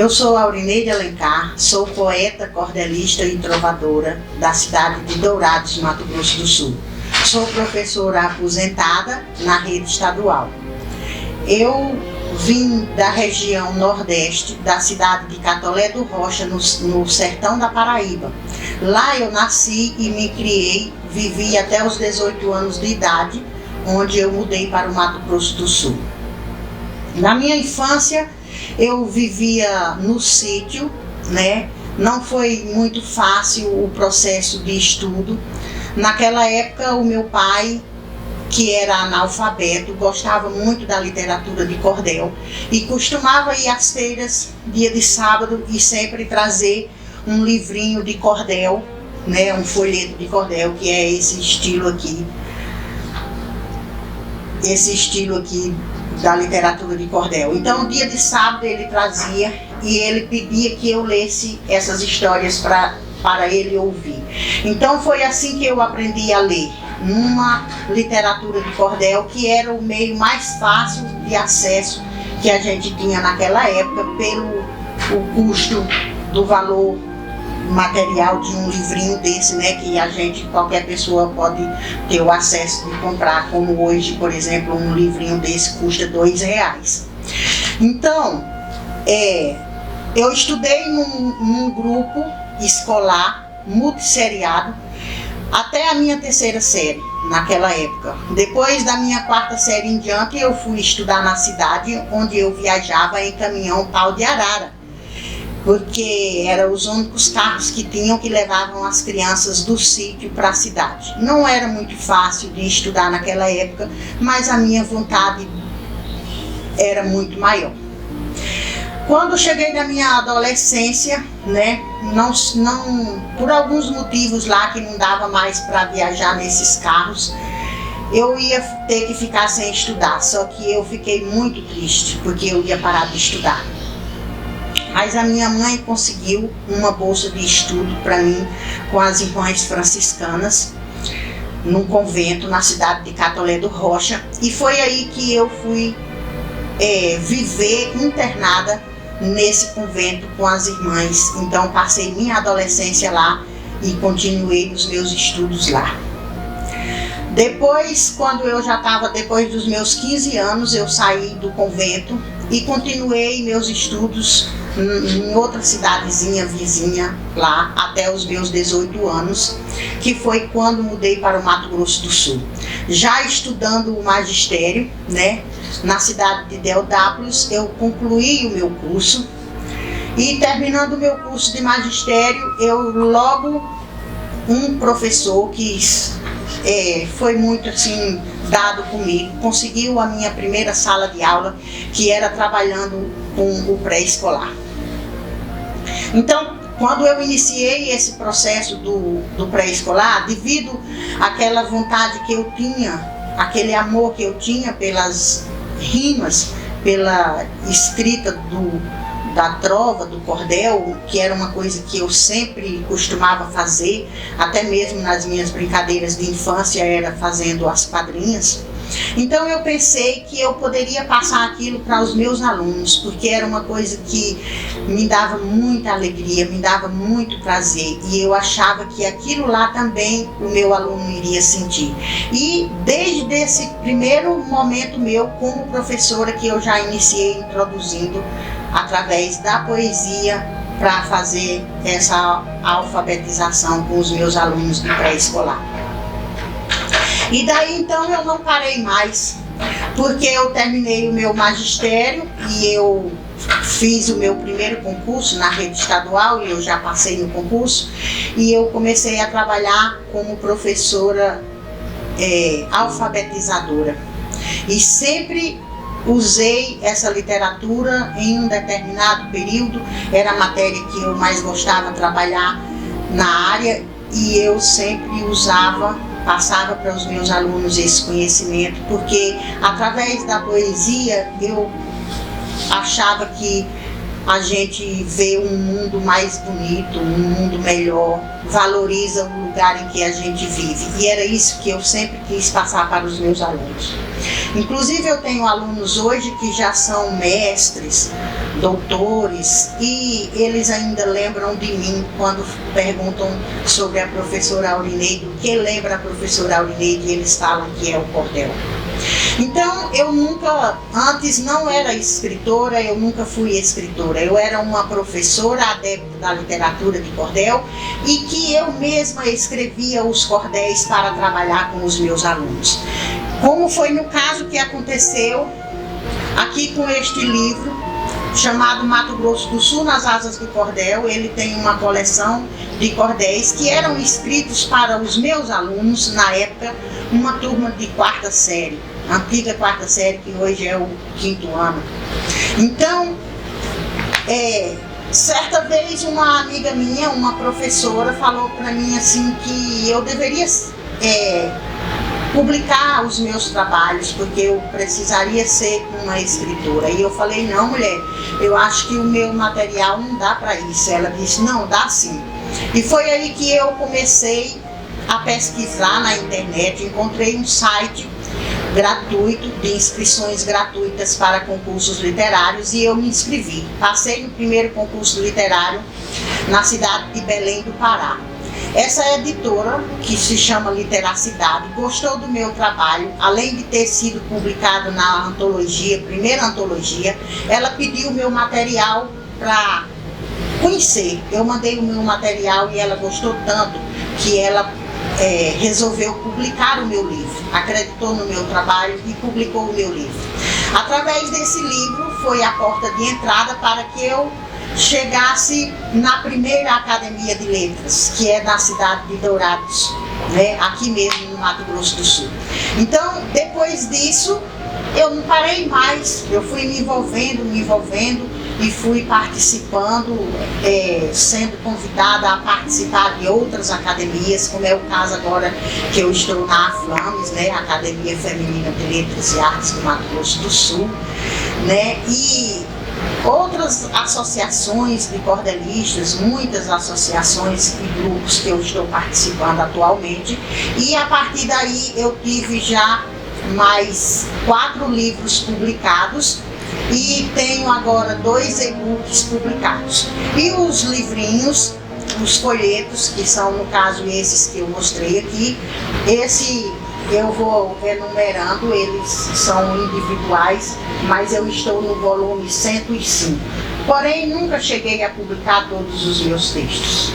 Eu sou Aurineide Alencar, sou poeta, cordelista e trovadora da cidade de Dourados, Mato Grosso do Sul. Sou professora aposentada na rede estadual. Eu vim da região nordeste, da cidade de Catolé do Rocha, no sertão da Paraíba. Lá eu nasci e me criei, vivi até os 18 anos de idade, onde eu mudei para o Mato Grosso do Sul. Na minha infância, eu vivia no sítio, né? Não foi muito fácil o processo de estudo. Naquela época, o meu pai, que era analfabeto, gostava muito da literatura de cordel e costumava ir às feiras dia de sábado e sempre trazer um livrinho de cordel, né? Um folheto de cordel, que é esse estilo aqui da literatura de cordel. Então, dia de sábado ele trazia e ele pedia que eu lesse essas histórias para ele ouvir. Então foi assim que eu aprendi a ler, numa literatura de cordel, que era o meio mais fácil de acesso que a gente tinha naquela época, pelo o custo do valor material de um livrinho desse, né, que qualquer pessoa pode ter o acesso de comprar, como hoje, por exemplo, um livrinho desse custa R$2. Então, eu estudei num grupo escolar multisseriado até a minha 3ª série, naquela época. Depois da minha 4ª série em diante, eu fui estudar na cidade, onde eu viajava em caminhão pau de arara, porque eram os únicos carros que tinham, que levavam as crianças do sítio para a cidade. Não era muito fácil de estudar naquela época, mas a minha vontade era muito maior. Quando cheguei na minha adolescência, né, por alguns motivos lá que não dava mais para viajar nesses carros, eu ia ter que ficar sem estudar, só que eu fiquei muito triste, porque eu ia parar de estudar. Mas a minha mãe conseguiu uma bolsa de estudo para mim com as irmãs franciscanas, num convento na cidade de Catolé do Rocha, e foi aí que eu fui viver internada nesse convento com as irmãs. Então passei minha adolescência lá e continuei os meus estudos lá. Depois, quando eu já estava, depois dos meus 15 anos, eu saí do convento e continuei meus estudos em outra cidadezinha vizinha lá, até os meus 18 anos, que foi quando mudei para o Mato Grosso do Sul. Já estudando o magistério, né, na cidade de Deodápolis, eu concluí o meu curso e, terminando o meu curso de magistério, um professor que foi muito assim dado comigo, conseguiu a minha primeira sala de aula, que era trabalhando com o pré-escolar. Então, quando eu iniciei esse processo do pré-escolar, devido àquela vontade que eu tinha, aquele amor que eu tinha pelas rimas, pela escrita da trova, do cordel, que era uma coisa que eu sempre costumava fazer, até mesmo nas minhas brincadeiras de infância, era fazendo as quadrinhas. Então eu pensei que eu poderia passar aquilo para os meus alunos, porque era uma coisa que me dava muita alegria, me dava muito prazer, e eu achava que aquilo lá também o meu aluno iria sentir. E desde esse primeiro momento meu como professora, que eu já iniciei introduzindo através da poesia para fazer essa alfabetização com os meus alunos de pré-escolar. E daí então eu não parei mais, porque eu terminei o meu magistério e eu fiz o meu primeiro concurso na rede estadual, e eu já passei no concurso, e eu comecei a trabalhar como professora alfabetizadora. E sempre usei essa literatura em um determinado período, era a matéria que eu mais gostava de trabalhar na área, e eu sempre passava para os meus alunos esse conhecimento, porque através da poesia eu achava que a gente vê um mundo mais bonito, um mundo melhor, valoriza o lugar em que a gente vive. E era isso que eu sempre quis passar para os meus alunos. Inclusive eu tenho alunos hoje que já são mestres, doutores, e eles ainda lembram de mim quando perguntam sobre a professora Aurineide, o que lembra a professora Aurineide, eles falam que é o cordel. Então, eu nunca, antes não era escritora, eu nunca fui escritora. Eu era uma professora adepta da literatura de cordel e que eu mesma escrevia os cordéis para trabalhar com os meus alunos. Como foi no caso que aconteceu aqui com este livro, chamado Mato Grosso do Sul, nas Asas do Cordel. Ele tem uma coleção de cordéis que eram escritos para os meus alunos, na época, uma turma de 4ª série, antiga 4ª série, que hoje é o 5º ano. Então, certa vez uma amiga minha, uma professora, falou para mim assim que eu deveria publicar os meus trabalhos, porque eu precisaria ser uma escritora. E eu falei, não, mulher, eu acho que o meu material não dá para isso. Ela disse, não, dá sim. E foi aí que eu comecei a pesquisar na internet, encontrei um site gratuito, de inscrições gratuitas para concursos literários, e eu me inscrevi. Passei no primeiro concurso literário na cidade de Belém do Pará. Essa editora, que se chama Literacidade, gostou do meu trabalho, além de ter sido publicado na antologia, primeira antologia, ela pediu o meu material para conhecer. Eu mandei o meu material e ela gostou tanto que ela resolveu publicar o meu livro, acreditou no meu trabalho e publicou o meu livro. Através desse livro foi a porta de entrada para que eu chegasse na primeira Academia de Letras, que é na cidade de Dourados, né, aqui mesmo no Mato Grosso do Sul. Então, depois disso, eu não parei mais, eu fui me envolvendo e fui participando, sendo convidada a participar de outras academias, como é o caso agora que eu estou na AFLAMES, né, Academia Feminina de Letras e Artes do Mato Grosso do Sul, né, e outras associações de cordelistas, muitas associações e grupos que eu estou participando atualmente, e a partir daí eu tive já mais 4 livros publicados e tenho agora 2 e-books publicados. E os livrinhos, os folhetos, que são no caso esses que eu mostrei aqui, esse eu vou enumerando, eles são individuais, mas eu estou no volume 105. Porém, nunca cheguei a publicar todos os meus textos.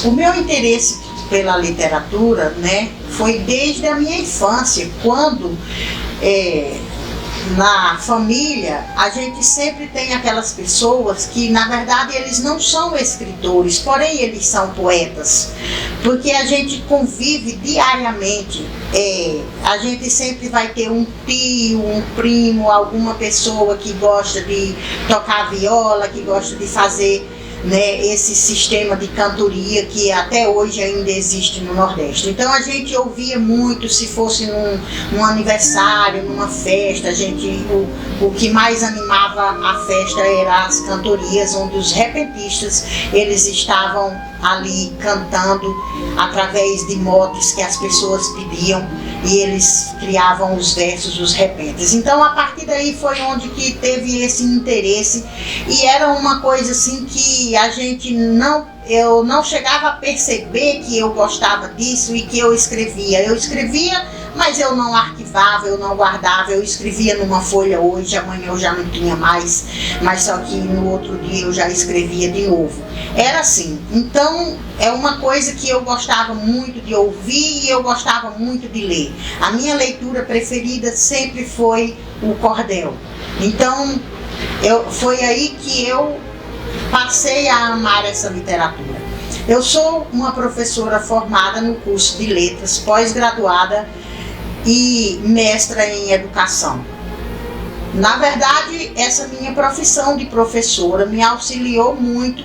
O meu interesse pela literatura, né, foi desde a minha infância, quando na família a gente sempre tem aquelas pessoas que na verdade eles não são escritores, porém eles são poetas, porque a gente convive diariamente, a gente sempre vai ter um tio, um primo, alguma pessoa que gosta de tocar viola, que gosta de fazer, né, esse sistema de cantoria que até hoje ainda existe no Nordeste. Então a gente ouvia muito, se fosse num aniversário, numa festa, o que mais animava a festa era as cantorias, onde os repentistas eles estavam ali cantando através de motes que as pessoas pediam, e eles criavam os versos, os repentes. Então a partir daí foi onde que teve esse interesse, e era uma coisa assim que a gente eu não chegava a perceber que eu gostava disso e que eu escrevia, mas eu não arquivava, eu não guardava, eu escrevia numa folha hoje, amanhã eu já não tinha mais, mas só que no outro dia eu já escrevia de novo. Era assim. Então é uma coisa que eu gostava muito de ouvir e eu gostava muito de ler. A minha leitura preferida sempre foi o cordel. Então foi aí que eu passei a amar essa literatura. Eu sou uma professora formada no curso de letras, pós-graduada e mestra em educação. Na verdade, essa minha profissão de professora me auxiliou muito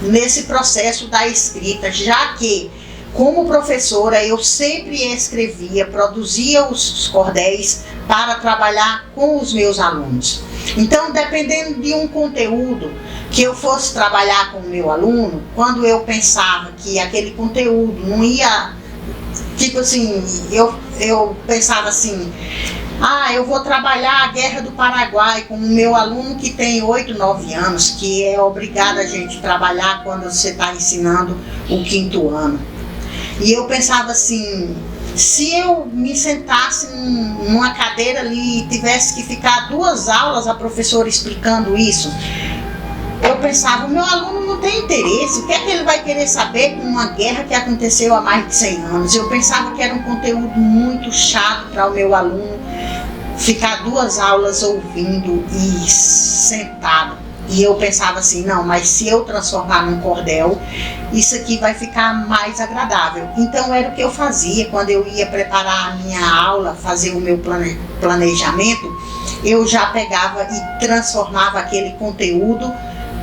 nesse processo da escrita, já que, como professora, eu sempre escrevia, produzia os cordéis para trabalhar com os meus alunos. Então, dependendo de um conteúdo que eu fosse trabalhar com o meu aluno, quando eu pensava que aquele conteúdo não ia, tipo assim, eu pensava assim, Eu vou trabalhar a Guerra do Paraguai com o meu aluno que tem 8, 9 anos, que é obrigado a gente trabalhar quando você está ensinando o 5º ano. E eu pensava assim, se eu me sentasse numa cadeira ali e tivesse que ficar 2 aulas a professora explicando isso, eu pensava, o meu aluno não tem interesse, o que é que ele vai querer saber com uma guerra que aconteceu há mais de 100 anos? Eu pensava que era um conteúdo muito chato para o meu aluno ficar 2 aulas ouvindo e sentado. E eu pensava assim, não, mas se eu transformar num cordel, isso aqui vai ficar mais agradável. Então era o que eu fazia quando eu ia preparar a minha aula, fazer o meu planejamento, eu já pegava e transformava aquele conteúdo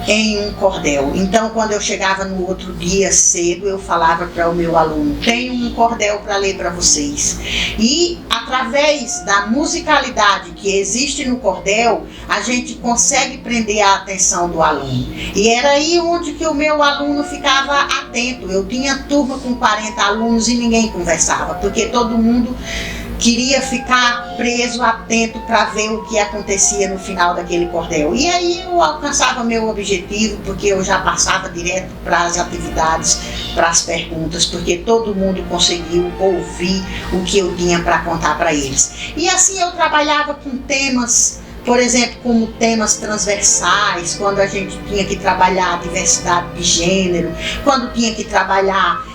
em um cordel. Então, quando eu chegava no outro dia cedo, eu falava para o meu aluno, tenho um cordel para ler para vocês. E através da musicalidade que existe no cordel, a gente consegue prender a atenção do aluno. E era aí onde que o meu aluno ficava atento. Eu tinha turma com 40 alunos e ninguém conversava, porque todo mundo queria ficar preso, atento para ver o que acontecia no final daquele cordel. E aí eu alcançava meu objetivo, porque eu já passava direto para as atividades, para as perguntas, porque todo mundo conseguiu ouvir o que eu tinha para contar para eles. E assim eu trabalhava com temas, por exemplo, como temas transversais, quando a gente tinha que trabalhar a diversidade de gênero, quando tinha que trabalhar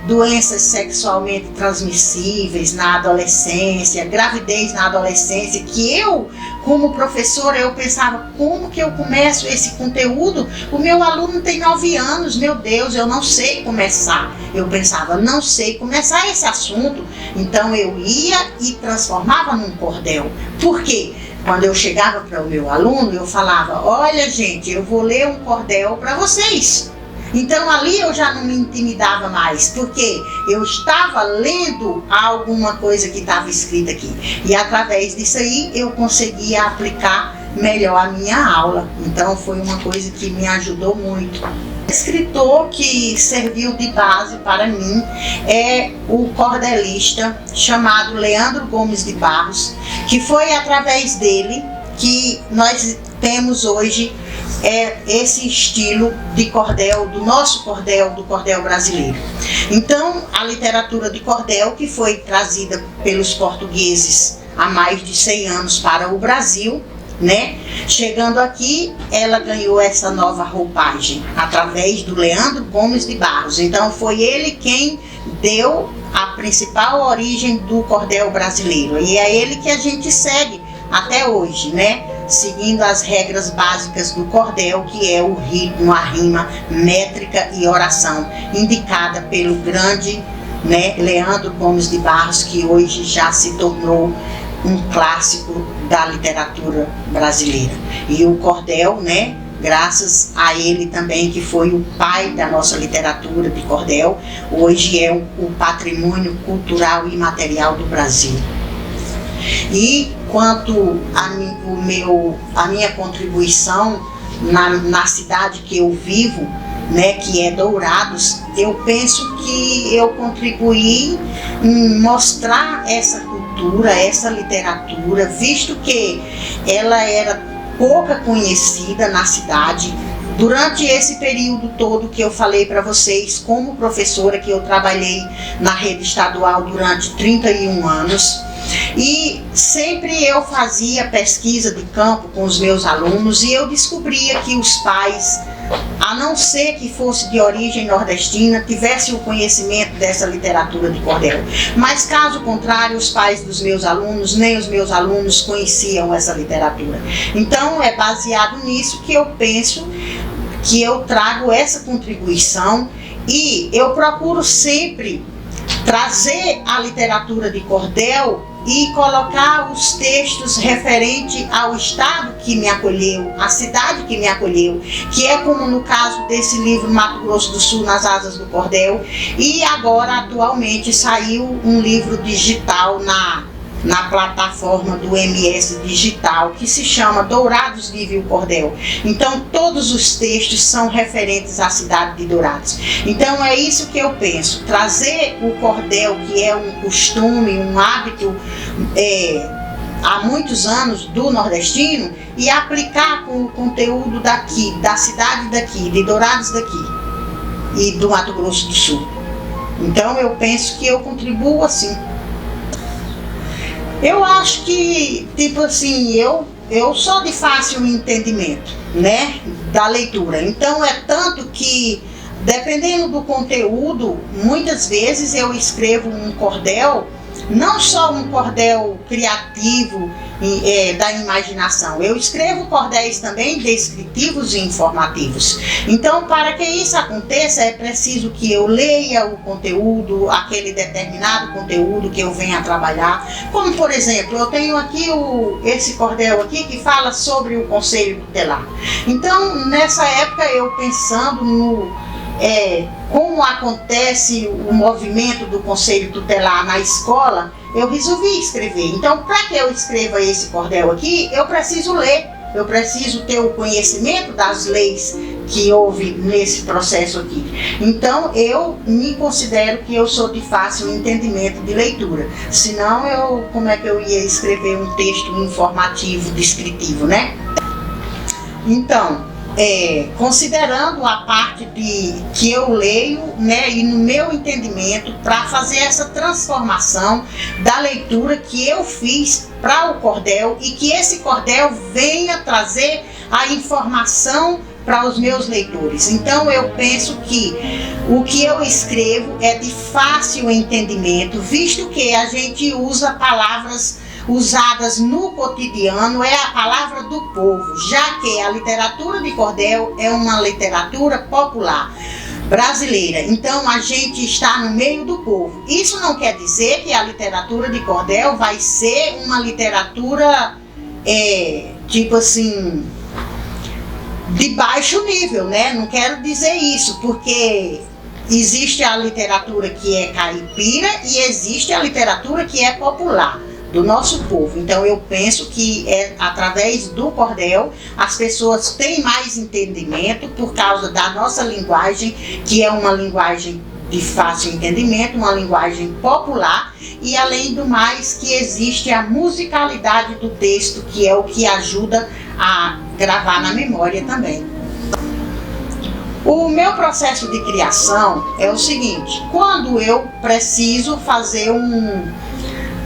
doenças sexualmente transmissíveis na adolescência, gravidez na adolescência, que eu, como professora, eu pensava, como que eu começo esse conteúdo? O meu aluno tem 9 anos, meu Deus, eu não sei começar. Eu pensava, não sei começar esse assunto. Então eu ia e transformava num cordel. Por quê? Quando eu chegava para o meu aluno, eu falava, olha gente, eu vou ler um cordel para vocês. Então ali eu já não me intimidava mais, porque eu estava lendo alguma coisa que estava escrita aqui. E através disso aí eu conseguia aplicar melhor a minha aula. Então foi uma coisa que me ajudou muito. O escritor que serviu de base para mim é o cordelista chamado Leandro Gomes de Barros, que foi através dele que nós temos hoje esse estilo de cordel, do nosso cordel, do cordel brasileiro. Então, a literatura de cordel, que foi trazida pelos portugueses há mais de 100 anos para o Brasil, né? Chegando aqui, ela ganhou essa nova roupagem, através do Leandro Gomes de Barros. Então, foi ele quem deu a principal origem do cordel brasileiro. E é ele que a gente segue até hoje, né? Seguindo as regras básicas do cordel, que é o ritmo, a rima, métrica e oração, indicada pelo grande, né, Leandro Gomes de Barros, que hoje já se tornou um clássico da literatura brasileira. E o cordel, né, graças a ele também, que foi o pai da nossa literatura de cordel, hoje é o patrimônio cultural e imaterial do Brasil. E quanto a minha contribuição na cidade que eu vivo, né, que é Dourados, eu penso que eu contribuí em mostrar essa cultura, essa literatura, visto que ela era pouca conhecida na cidade. Durante esse período todo que eu falei para vocês, como professora, que eu trabalhei na rede estadual durante 31 anos, e sempre eu fazia pesquisa de campo com os meus alunos e eu descobria que os pais, a não ser que fosse de origem nordestina, tivessem o conhecimento dessa literatura de cordel. Mas caso contrário, os pais dos meus alunos, nem os meus alunos conheciam essa literatura. Então é baseado nisso que eu penso que eu trago essa contribuição, e eu procuro sempre trazer a literatura de cordel e colocar os textos referentes ao estado que me acolheu, a cidade que me acolheu, que é como no caso desse livro Mato Grosso do Sul, Nas Asas do Cordel, e agora atualmente saiu um livro digital na plataforma do MS Digital, que se chama Dourados Vive o Cordel. Então todos os textos são referentes à cidade de Dourados. Então é isso que eu penso, trazer o cordel, que é um costume, um hábito há muitos anos do nordestino e aplicar com o conteúdo daqui, da cidade daqui, de Dourados daqui e do Mato Grosso do Sul. Então eu penso que eu contribuo assim. Eu acho que, tipo assim, eu sou de fácil entendimento, né, da leitura. Então é tanto que, dependendo do conteúdo, muitas vezes eu escrevo um cordel, não só um cordel criativo da imaginação, eu escrevo cordéis também descritivos e informativos. Então, para que isso aconteça, é preciso que eu leia o conteúdo, aquele determinado conteúdo que eu venha a trabalhar. Como, por exemplo, eu tenho aqui esse cordel aqui que fala sobre o Conselho Tutelar. Então, nessa época, eu pensando no como acontece o movimento do Conselho Tutelar na escola, eu resolvi escrever. Então, para que eu escreva esse cordel aqui, eu preciso ler, eu preciso ter o conhecimento das leis que houve nesse processo aqui. Então, eu me considero que eu sou de fácil entendimento de leitura. Senão, como é que eu ia escrever um texto informativo, descritivo, né? Então, considerando a parte que eu leio, né, e no meu entendimento, para fazer essa transformação da leitura que eu fiz para o cordel e que esse cordel venha trazer a informação para os meus leitores. Então eu penso que o que eu escrevo é de fácil entendimento, visto que a gente usa palavras usadas no cotidiano, é a palavra do povo, já que a literatura de cordel é uma literatura popular brasileira. Então a gente está no meio do povo. Isso não quer dizer que a literatura de cordel vai ser uma literatura tipo assim, de baixo nível, né? Não quero dizer isso, porque existe a literatura que é caipira e existe a literatura que é popular do nosso povo. Então eu penso que através do cordel as pessoas têm mais entendimento por causa da nossa linguagem, que é uma linguagem de fácil entendimento, uma linguagem popular, e além do mais que existe a musicalidade do texto, que é o que ajuda a gravar na memória também. O meu processo de criação é o seguinte: quando eu preciso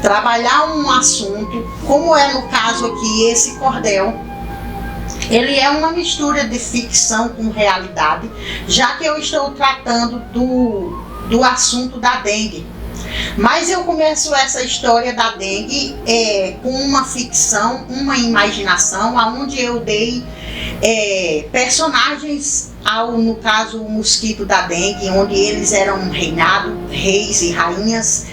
trabalhar um assunto, como é no caso aqui esse cordel, ele é uma mistura de ficção com realidade, já que eu estou tratando do assunto da dengue. Mas eu começo essa história da dengue com uma ficção, uma imaginação, onde eu dei personagens no caso o mosquito da dengue, onde eles eram um reinado, reis e rainhas,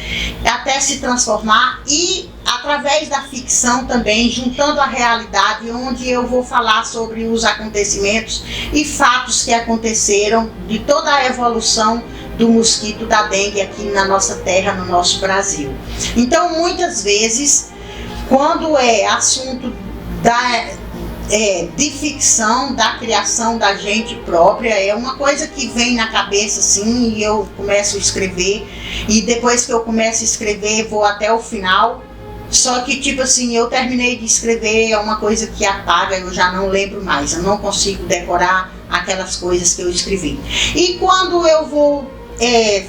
até se transformar, e através da ficção também, juntando a realidade, onde eu vou falar sobre os acontecimentos e fatos que aconteceram de toda a evolução do mosquito da dengue aqui na nossa terra, no nosso Brasil. Então, muitas vezes, quando é assunto de ficção, da criação da gente própria, é uma coisa que vem na cabeça assim, e eu começo a escrever, e depois que eu começo a escrever, vou até o final. Só que, tipo assim, eu terminei de escrever, é uma coisa que apaga, eu já não lembro mais, eu não consigo decorar aquelas coisas que eu escrevi. E quando eu vou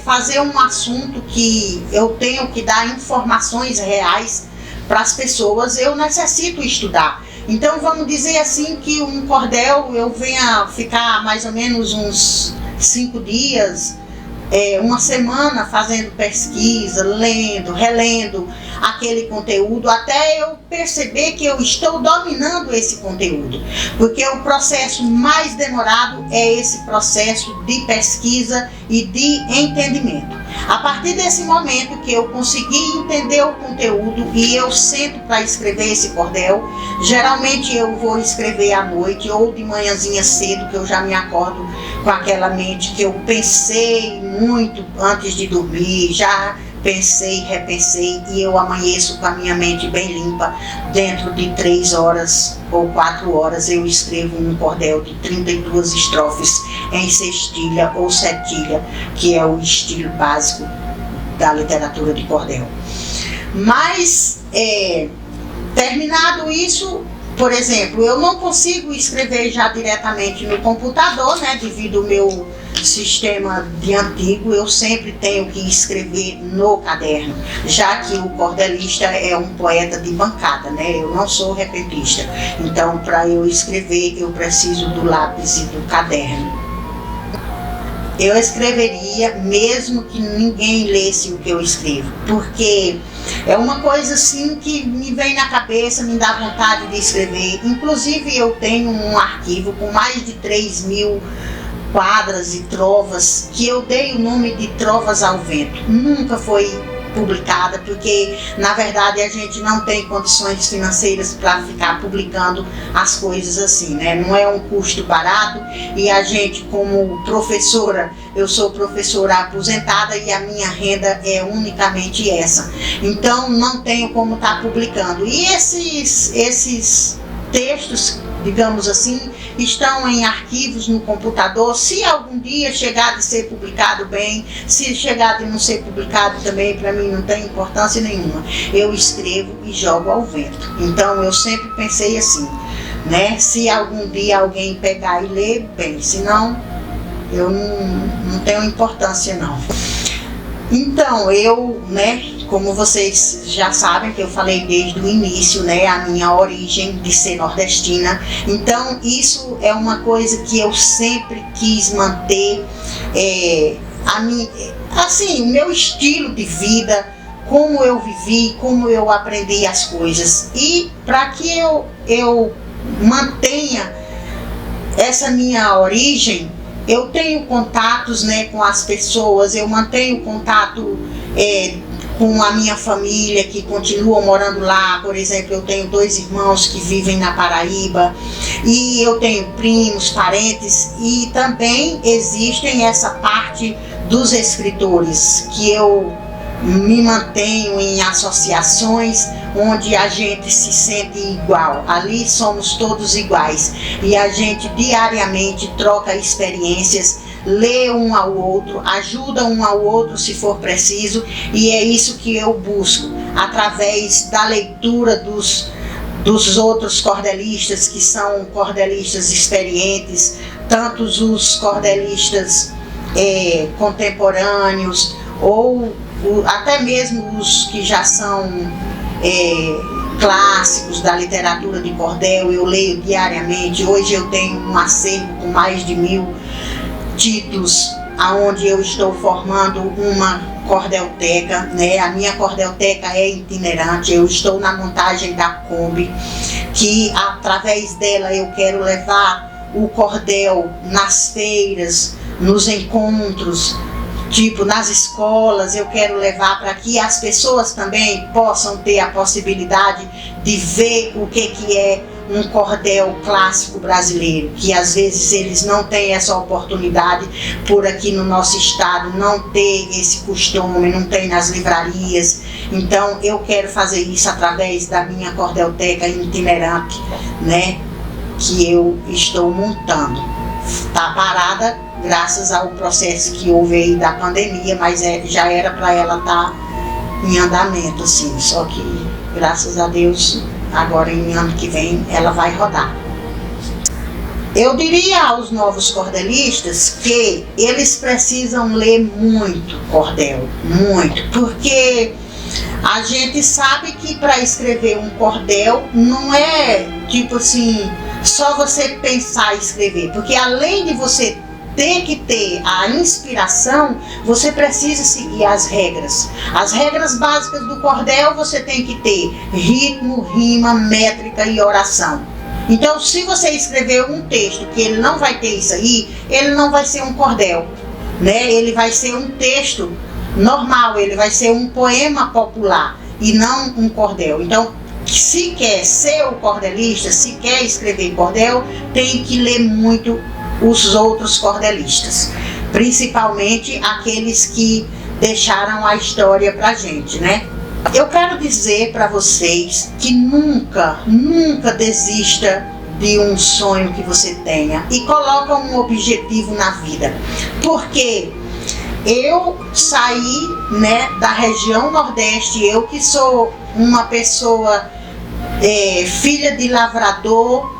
fazer um assunto que eu tenho que dar informações reais para as pessoas, eu necessito estudar. Então vamos dizer assim que um cordel eu venha ficar mais ou menos uns 5 dias, uma semana fazendo pesquisa, lendo, relendo aquele conteúdo, até eu perceber que eu estou dominando esse conteúdo. Porque o processo mais demorado é esse processo de pesquisa e de entendimento. A partir desse momento que eu consegui entender o conteúdo e eu sento para escrever esse cordel, geralmente eu vou escrever à noite ou de manhãzinha cedo, que eu já me acordo com aquela mente que eu pensei muito antes de dormir, já pensei, repensei, e eu amanheço com a minha mente bem limpa. Dentro de 3 horas ou 4 horas eu escrevo um cordel de 32 estrofes em sextilha ou setilha, que é o estilo básico da literatura de cordel. Mas Terminado isso, por exemplo, eu não consigo escrever já diretamente no computador, né, devido ao meu sistema de antigo, eu sempre tenho que escrever no caderno, já que o cordelista é um poeta de bancada, né, eu não sou repentista, então para eu escrever eu preciso do lápis e do caderno. Eu escreveria mesmo que ninguém lesse o que eu escrevo, porque é uma coisa assim que me vem na cabeça, me dá vontade de escrever. Inclusive eu tenho um arquivo com mais de 3.000 quadras e trovas, que eu dei o nome de Trovas ao Vento. Nunca foi publicada, porque na verdade a gente não tem condições financeiras para ficar publicando as coisas assim, né? Não é um custo barato, e a gente, como professora, eu sou professora aposentada e a minha renda é unicamente essa, então não tenho como estar publicando. E esses textos, digamos assim, estão em arquivos no computador. Se algum dia chegar de ser publicado, bem, se chegar de não ser publicado também, para mim não tem importância nenhuma. Eu escrevo e jogo ao vento. Então eu sempre pensei assim, né? Se algum dia alguém pegar e ler, bem, senão eu não tenho importância não. Então eu, né, como vocês já sabem, que eu falei desde o início, né, a minha origem de ser nordestina, então isso é uma coisa que eu sempre quis manter, assim, o meu estilo de vida, como eu vivi, como eu aprendi as coisas. E para que eu mantenha essa minha origem, eu tenho contatos, né, com as pessoas, eu mantenho contato com a minha família que continuam morando lá. Por exemplo, eu tenho 2 irmãos que vivem na Paraíba, e eu tenho primos, parentes, e também existem essa parte dos escritores, que eu me mantenho em associações onde a gente se sente igual. Ali somos todos iguais e a gente diariamente troca experiências, lê um ao outro, ajuda um ao outro se for preciso, e é isso que eu busco através da leitura dos outros cordelistas, que são cordelistas experientes, tanto os cordelistas contemporâneos, ou até mesmo os que já são clássicos da literatura de cordel. Eu leio diariamente. Hoje eu tenho um acervo com mais de 1000 títulos, aonde eu estou formando uma cordelteca, né? A minha cordelteca é itinerante, eu estou na montagem da Kombi, que através dela eu quero levar o cordel nas feiras, nos encontros, tipo nas escolas. Eu quero levar para que as pessoas também possam ter a possibilidade de ver o que é um cordel clássico brasileiro, que às vezes eles não têm essa oportunidade por aqui no nosso estado, não ter esse costume, não tem nas livrarias. Então eu quero fazer isso através da minha cordelteca itinerante, né, que eu estou montando. Está parada graças ao processo que houve aí da pandemia, mas já era para ela estar em andamento, assim, só que graças a Deus agora em ano que vem ela vai rodar. Eu diria aos novos cordelistas que eles precisam ler muito cordel, muito, porque a gente sabe que para escrever um cordel não é tipo assim, só você pensar e escrever, porque além de você ter que ter a inspiração, você precisa seguir as regras. As regras básicas do cordel, você tem que ter ritmo, rima, métrica e oração. Então, se você escrever um texto que ele não vai ter isso aí, ele não vai ser um cordel, né? Ele vai ser um texto normal, ele vai ser um poema popular e não um cordel. Então, se quer ser o cordelista, se quer escrever cordel, tem que ler muito os outros cordelistas, principalmente aqueles que deixaram a história pra gente, né? Eu quero dizer para vocês que nunca desista de um sonho que você tenha e coloca um objetivo na vida, porque eu saí, né, da região Nordeste, eu que sou uma pessoa filha de lavrador.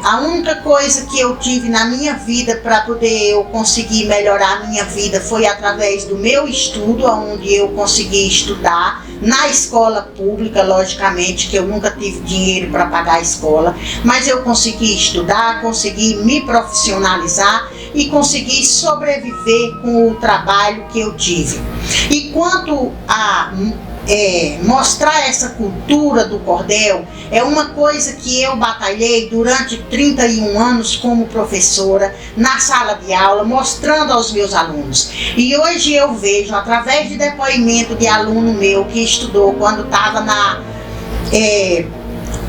A única coisa que eu tive na minha vida para poder eu conseguir melhorar a minha vida foi através do meu estudo, onde eu consegui estudar na escola pública, logicamente que eu nunca tive dinheiro para pagar a escola, mas eu consegui estudar, consegui me profissionalizar e consegui sobreviver com o trabalho que eu tive. E quanto a mostrar essa cultura do cordel, é uma coisa que eu batalhei durante 31 anos como professora na sala de aula, mostrando aos meus alunos. E hoje eu vejo, através de depoimento de aluno meu que estudou quando estava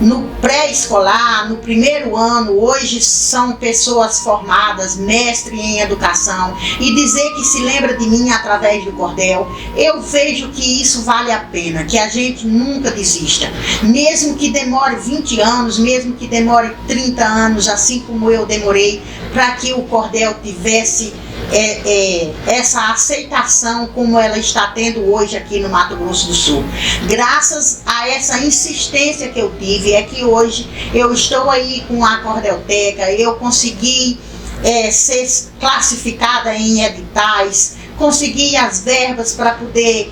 no pré-escolar, no primeiro ano, hoje são pessoas formadas, mestre em educação, e dizer que se lembra de mim através do cordel, eu vejo que isso vale a pena, que a gente nunca desista, mesmo que demore 20 anos, mesmo que demore 30 anos, assim como eu demorei, para que o cordel tivesse essa aceitação como ela está tendo hoje aqui no Mato Grosso do Sul. Graças a essa insistência que eu tive, é que hoje eu estou aí com a Cordelteca, eu consegui ser classificada em editais, consegui as verbas para poder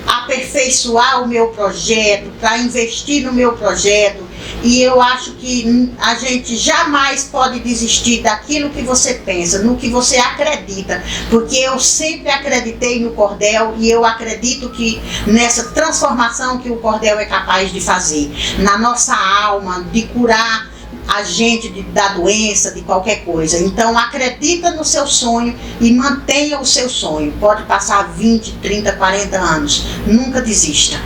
aperfeiçoar o meu projeto, para investir no meu projeto. E eu acho que a gente jamais pode desistir daquilo que você pensa, no que você acredita, porque eu sempre acreditei no cordel e eu acredito que nessa transformação que o cordel é capaz de fazer na nossa alma, de curar a gente da doença, de qualquer coisa. Então acredita no seu sonho e mantenha o seu sonho. Pode passar 20, 30, 40 anos, nunca desista.